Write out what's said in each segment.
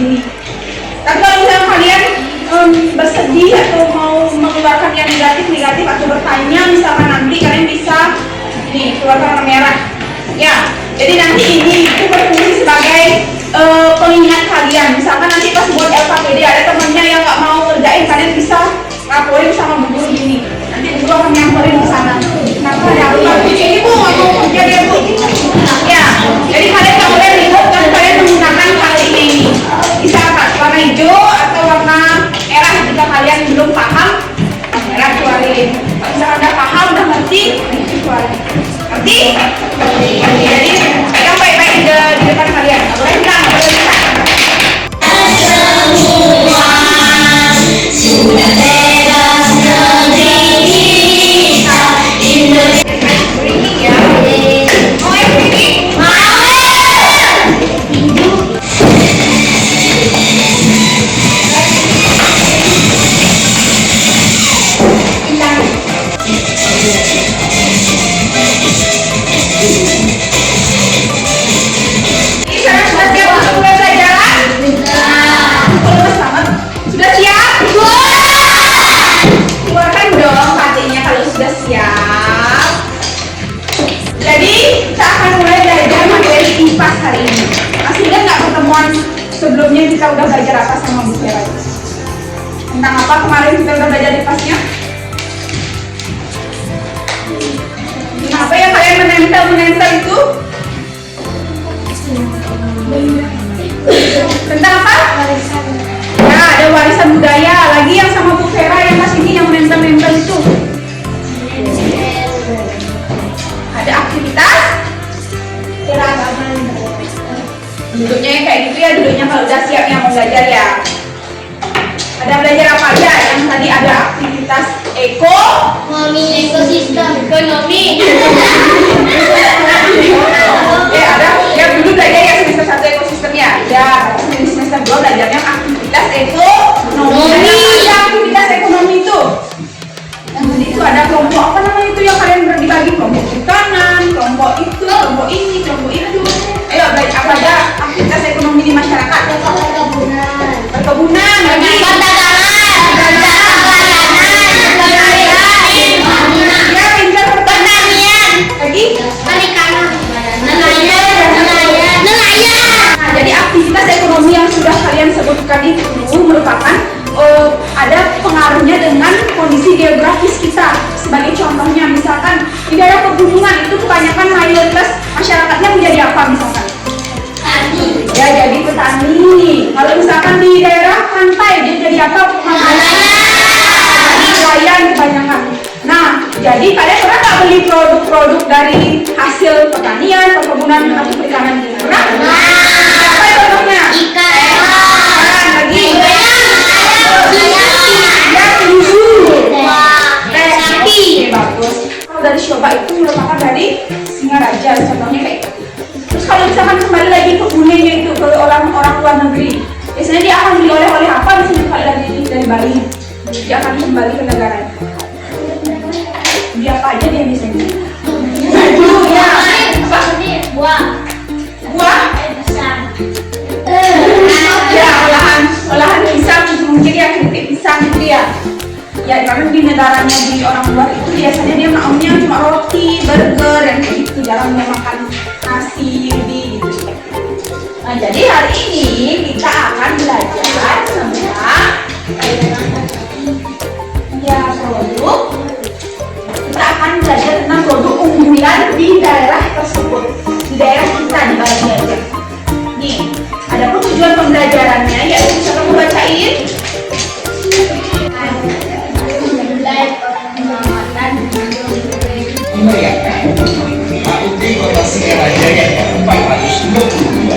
gini. Tapi kalau misalnya kalian bersedih atau mau mengeluarkan yang negatif atau bertanya, misalkan nanti kalian bisa ini keluarkan warna merah. Ya, jadi nanti ini itu berfungsi sebagai pengingat kalian. Misalkan nanti pas buat LKPD ada temennya yang nggak mau ngerjain, kalian bisa laporin sama bu guru gini. Nanti bu guru akan nyamperin ke sana. Kenapa ada apa? Ini bu, aku kerja dia bu. Ya, jadi kalian nggak boleh ribut kan kalian menggunakan hal ini. Bisa warna hijau atau warna merah jika kalian belum paham. Merah keluarin. Kalau misalkan udah paham, udah ngerti, keluarin. Ngerti? Jadi pegang baik-baik di depan kalian. Nggak boleh bilang, nggak boleh bilang. Sudah bebas negeri kita Indonesia. Beringi ya. Mau yang beringi? Mau. Sebelumnya kita udah belajar apa sama Bu Vera? Tentang apa kemarin kita udah belajar di pasnya? Kenapa ya kalian menempel itu? Tentang apa? Ya, ada warisan budaya. Lagi yang sama Bu Vera yang pas ini yang menempel itu. Ada aktivitas duduknya kayak gitu ya, duduknya kalau udah siapnya mau belajar ya. Ada belajar apa aja? Yang tadi ada aktivitas ekosistem, ekonomi. Ada yang dulu belajar ya semester 1 ekosistem ya. Ya, di semester 2 belajarnya aktivitas ekonomi. Ada aktivitas ekonomi itu. Yang tadi itu ada kelompok apa namanya itu yang kalian dibagi, kelompok perikanan, kelompok itu, kelompok ini, kelompok itu. Ayo belajar apa aja aktivitas ekonomi di masyarakat? Perkebunan, pertanian, lagi perikanan, nelayan. Nah, jadi aktivitas ekonomi yang sudah kalian sebutkan itu merupakan ada pengaruhnya dengan kondisi geografis kita. Sebagai contohnya, misalkan di daerah pegunungan itu kebanyakan mayoritas masyarakatnya menjadi apa misalkan? Petani. Ya, jadi petani. Kalau misalkan di daerah pantai dia jadi apa? Nelayan kebanyakan. Nah, jadi kalian pernah nggak beli produk-produk dari hasil pertanian, perkebunan atau perikanan? Pernah? Apa contohnya? Ikan. Lagi. Bagus. Kalau dari Shoba itu merupakan dari Singaraja, contohnya kayak gitu. Terus kalau misalkan kembali lagi ke Bunenya itu ke orang-orang luar negeri, biasanya dia akan beli oleh-oleh apa misalnya kalau dari Bali, dia akan kembali ke negara. Beli apa aja dia biasanya? Baju ya. Apa? Buah. Ya, olahan pisang mungkin ya, keripik pisang gitu ya. Ya, karena di negaranya di orang luar itu biasanya dia maunya cuma roti, burger, yang kayak gitu, jarang dia makan nasi, ubi gitu. Nah, jadi hari ini kita akan belajar tentang produk. Kita akan belajar tentang produk unggulan di daerah tersebut, di daerah kita di Bali aja. Nih, ada tujuan pembelajarannya, yaitu bisa kamu bacain. Meriahkan HUT Kota Singaraja yang ke-422.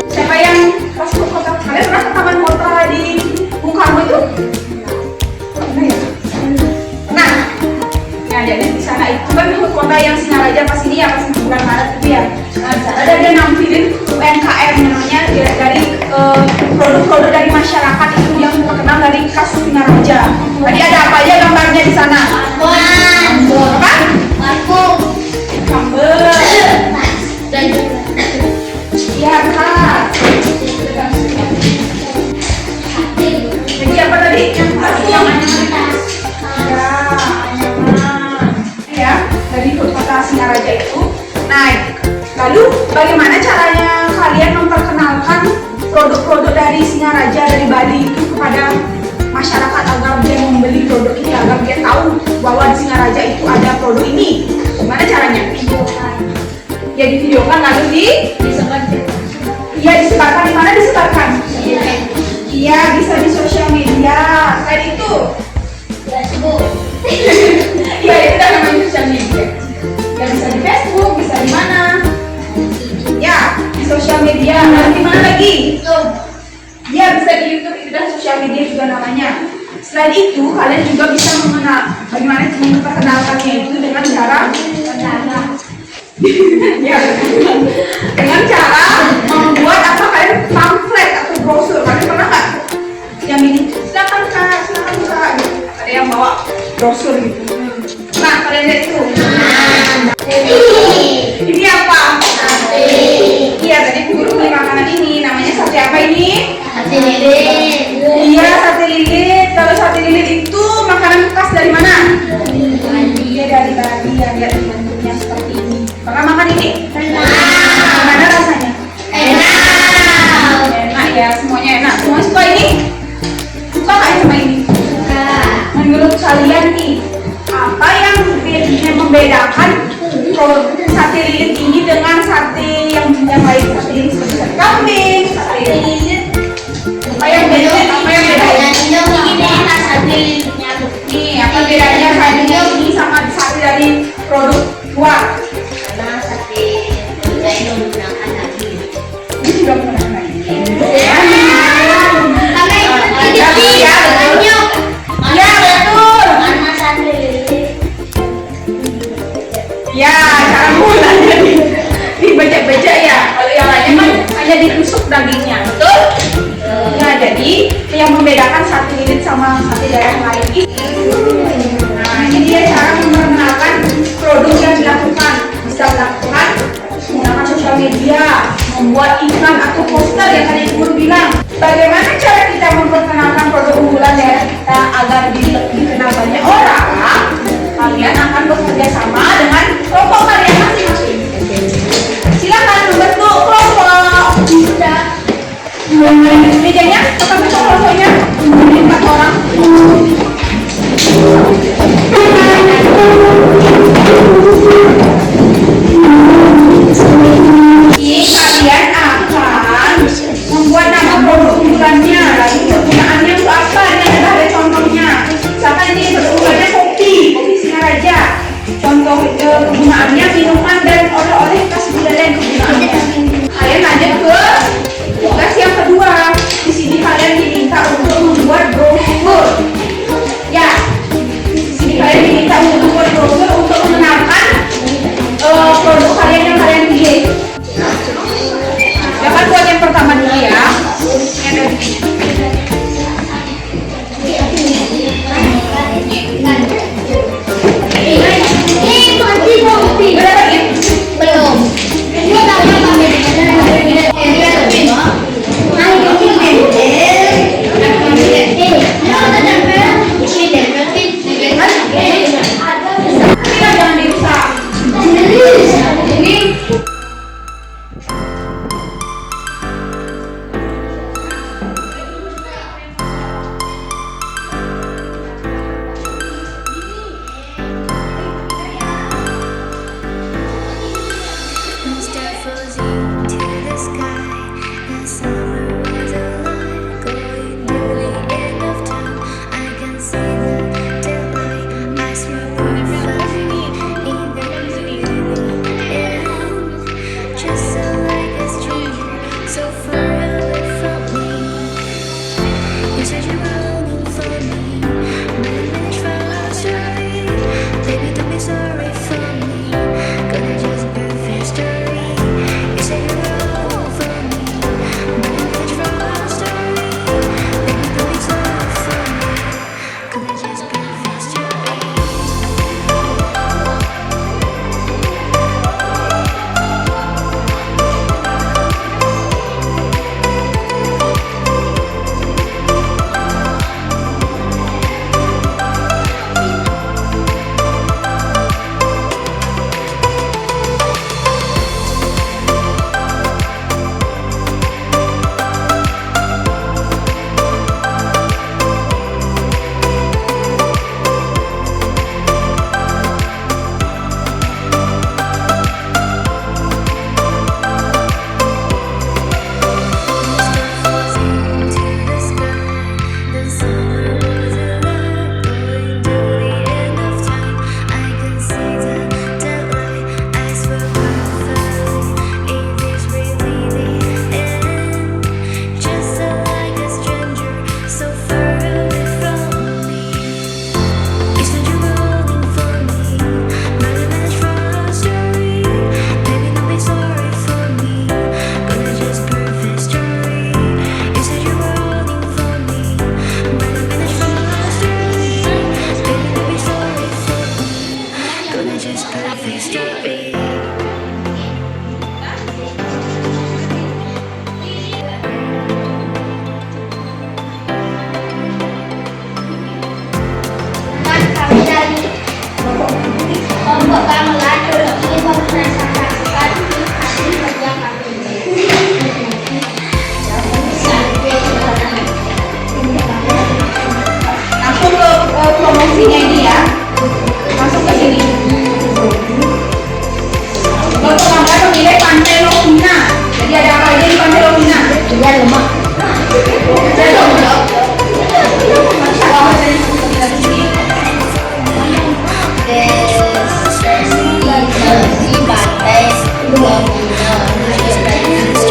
Siapa yang pas ke kota? Kalian pernah ke Taman Kota di Bung Karno itu? Pernah ya? Pernah. Nah, jadi di sana itu kan kota yang Singaraja pas ini ya, pas bulan Maret itu ya. Nah, di sana ada dia nampilin UMKM namanya dari produk-produk dari masyarakat itu yang terkenal dari khas Singaraja. Tadi ada apa aja gambarnya di sana? Apa? Singaraja itu naik. Lalu bagaimana caranya kalian memperkenalkan produk-produk dari Singaraja dari Bali itu kepada masyarakat agar dia membeli produk ini, agar dia tahu bahwa di Singaraja itu ada produk ini? Gimana caranya? Ya divideokan lalu disebarkan. Iya disebarkan, di mana disebarkan? Iya bisa di sosial media. Selain itu Facebook. Iya itu udah namanya sosial media. Ya bisa di Facebook, bisa di mana? Ya di sosial media. Lalu di mana lagi? Ya bisa di YouTube, itu dan sosial media juga namanya. Selain itu kalian juga bisa mengenal bagaimana memperkenalkannya itu dengan cara ya, dengan cara membuat apa kalian pamflet atau brosur. Kalian pernah nggak yang ini? Silakan kak, silakan kak. Ada yang bawa brosur gitu. Nah kalian lihat itu. Ini apa? Sate. Iya tadi guru beli makanan ini. Namanya sate apa ini? Sate lilit. Iya sate lilit. Kalau sate lilit itu makanan khas dari mana? Iya dari Bali. Ya lihat bentuknya seperti ini. Pernah makan ini? Pernah. Gimana rasanya? Enak. Enak ya, semuanya enak. Semua suka ini? Suka nggak sama ini? Suka. Menurut kalian nih, apa yang membedakan sate lilit ini dengan sate yang lain? Sate lilit seperti sate kambing, sate lilit. Apa yang beda? Apa yang beda? Ini enak sate lilitnya. Nih, apa bedanya sate ini sama sate dari produk luar? Karena sate lain menggunakan daging. Ini juga menggunakan daging. Karena ini ya, ya betul. Karena sate lilit. Ya, cara mulanya dibejek-bejek ya. Kalau yang lainnya kan hanya ditusuk dagingnya, betul? Nah, jadi yang membedakan sate lilit sama sate daerah lain itu. Nah, ini dia cara memperkenalkan produk yang dilakukan. Bisa dilakukan menggunakan sosial media, membuat iklan atau poster yang tadi guru bilang. Bagaimana cara kita memperkenalkan produk unggulan daerah kita agar dikenal banyak orang? Kalian akan bekerja sama dengan kelompok kalian masing-masing. Silakan membentuk kelompok. Sudah. Mejanya, tetap kelompoknya 4 orang. Ini kalian akan membuat nama produk unggulannya, lalu kegunaannya untuk apa? Ini adalah contohnya. Misalkan ini produk unggulannya kopi Singaraja. Contoh kegunaannya minuman dan oleh-oleh khas Buleleng kegunaannya. Kalian lanjut ke tugas yang kedua. Di sini kalian diminta untuk membuat brosur. Ya, di sini kalian diminta untuk membuat brosur untuk mengenalkan produk kalian yang kalian pilih. Jangan buat yang pertama dulu ya. Yang dari belum. just perfect to be. Kami dari kelompok gamelan ini mempresentasikan hasil kerja kami. Langsung ke promosinya ini ya. Masuk ke sini. Untuk gambar memilih Pantai Lovina. Jadi ada apa aja di Pantai Lovina? Dia lemak. Destinasi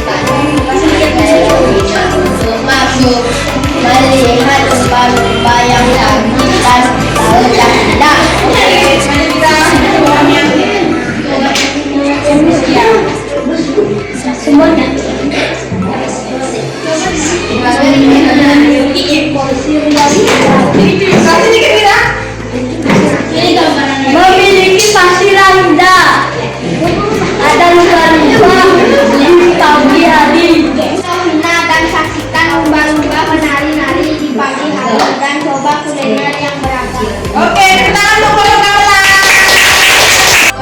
pantai Lovina untuk masuk melihat lumba-lumba yang cantik dan laut yang indah. Semuanya. Memiliki pasir yang indah. Ada lumba-lumba di pagi hari. Lovina dan saksikan lumba-lumba menari-nari di pagi hari dan coba kuliner yang beragam. Oke, tangan untuk kelompok gamelan.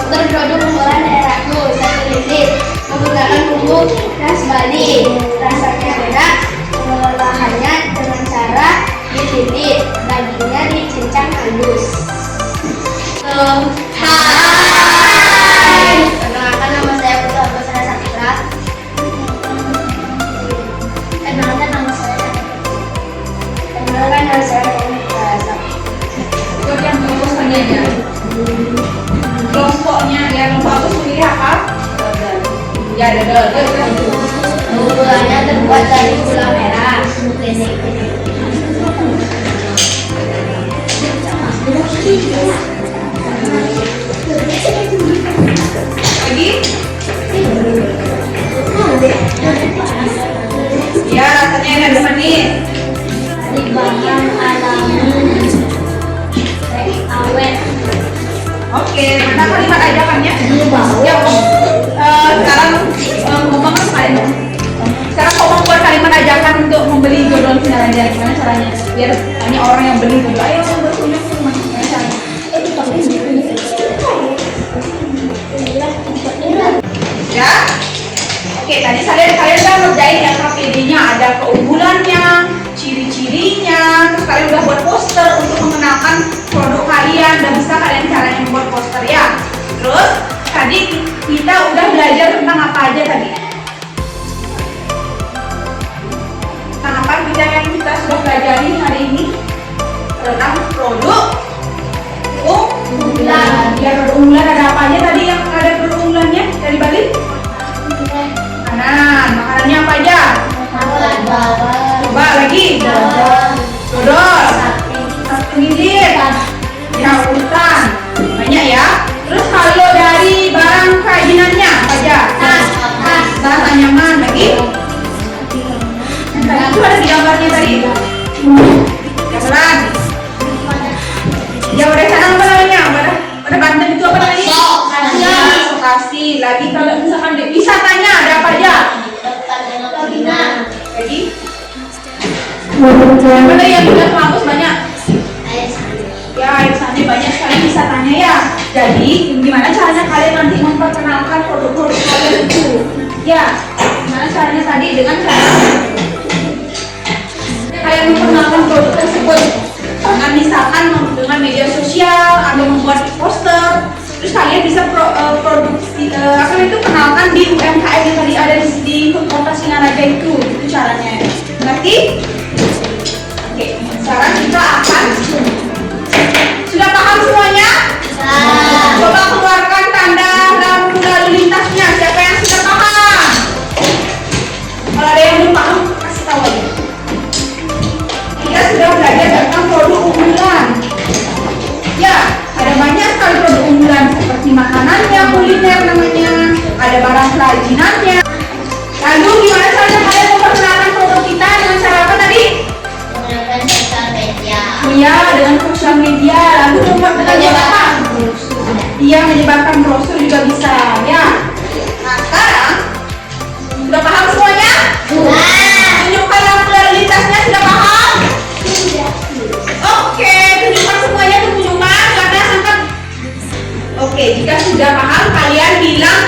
Terproduk olahan daerahku, satu lilit, menggunakan bumbu khas Bali. Rasanya enak, pengolahannya dengan cara dililit, dagingnya dicincang halus. Hai, perkenalkan nama saya Putra Basara Saputra. Kenalkan nama saya. Kenalkan nama saya Putra Saputra. Buat yang kelompoknya aja. Kelompoknya ya, kelompok aku sendiri apa? Ya, dodol. Gulanya terbuat dari gula merah. Lagi? Ya, rasanya enak dan manis. Dibangun alami, awet. Oke, mana kalimat ajakannya? Ya, sekarang ngomong kan kalian. Sekarang ngomong buat kalimat ajakan untuk membeli dodol sinar aja. Gimana caranya? Biar tanya orang yang beli dodol. Ayo, berkunjung ke rumah. Gimana caranya? Ya? Oke, tadi kalian udah ngerjain ya KPD-nya, ada keunggulannya, ciri-cirinya, terus kalian udah buat poster untuk mengenalkan produk kalian, dan bisa kalian caranya membuat poster ya. Terus tadi kita udah belajar tentang apa aja tadi? Tentang apa aja yang kita sudah pelajari hari ini? Tentang produk unggulan. Ya, produk unggulan ada apa aja tadi yang ada produk unggulannya dari Bali? Makanan, makanannya apa aja? Coba lagi. Dodol, satu lilit, hutan, banyak ya. Terus kalau dari barang kerajinannya apa aja? Tas anyaman lagi. Tadi itu ada di gambarnya tadi. Gamelan. Yang ada sana apa namanya? Pada Banten itu apa namanya? Lokasi. Lagi kalau misalkan wisatanya ada apa aja? Lagi. Mana yang udah bagus banyak? Ya, air sana banyak sekali wisatanya ya. Jadi, gimana caranya kalian nanti memperkenalkan produk-produk kalian itu? Ya, gimana caranya tadi? Dengan cara kalian memperkenalkan produk tersebut dengan misalkan dengan media sosial atau membuat poster. Terus kalian bisa produksi apa itu kenalkan di UMKM yang tadi ada di Kota Singaraja itu caranya. Ngerti? Oke, sekarang kita akan sudah paham semuanya? Coba keluarkan tanda lampu lalu lintasnya. Siapa yang sudah paham? Kalau ada yang Iya, menyebarkan brosur juga bisa ya. Nah sekarang sudah paham semuanya? Tunjukkan lampu lalu lintasnya, sudah paham? Oke, tunjukkan semuanya ke kunjungan, silakan angkat. Oke, jika sudah paham kalian bilang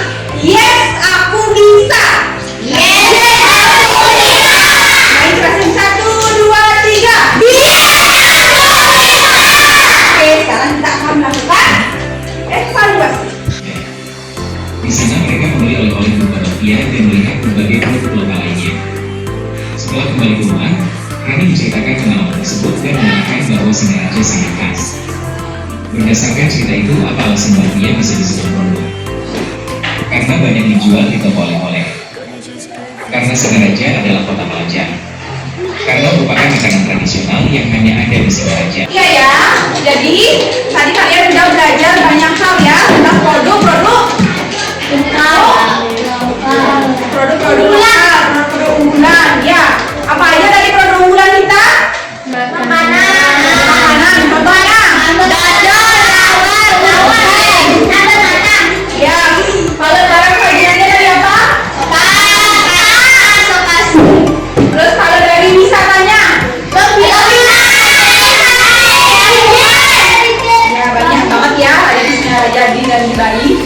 yes aku bisa. Mari jelasin 1, 2, 3. Bisa. Oke, sekarang kita akan melakukan evaluasi. Di sana mereka membeli oleh-oleh berupa rupiah dan melihat berbagai produk lokal lainnya. Setelah kembali ke rumah, Rani menceritakan pengalaman tersebut dan mengatakan bahwa Singaraja sangat khas. Berdasarkan cerita itu, apa alasan bakpia bisa disebut produk? Karena banyak dijual di toko oleh-oleh. Karena Singaraja adalah kota pelajar. Karena merupakan makanan tradisional yang hanya ada di Singaraja. Iya ya, jadi tadi kalian sudah belajar banyak hal ya tentang produk-produk lokal, produk unggulan. Ya, apa aja tadi produk unggulan kita? Makanan, contohnya. Ya, kalau barang sajiannya dari apa? Terus kalau dari wisatanya? Ya banyak banget ya, ada di Singaraja dan di Bali.